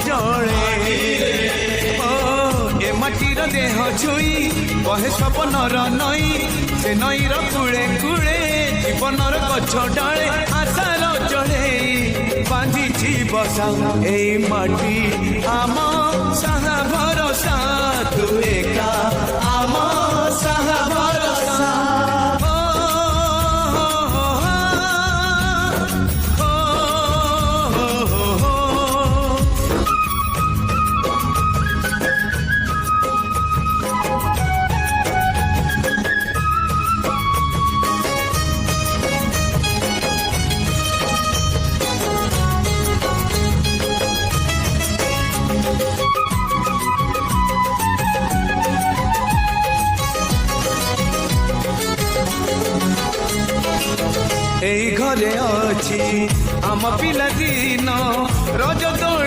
जले ए माटीर देह छुई कहे सपनर नई से नईर कूले कूले जीवनर गछ डाले आशार जड़े बांधी बसा ए माटी आम साहा भरोसा तू एका आम साहा भरोसा এই ঘরে অছি আম পিলা দিন রজ দোল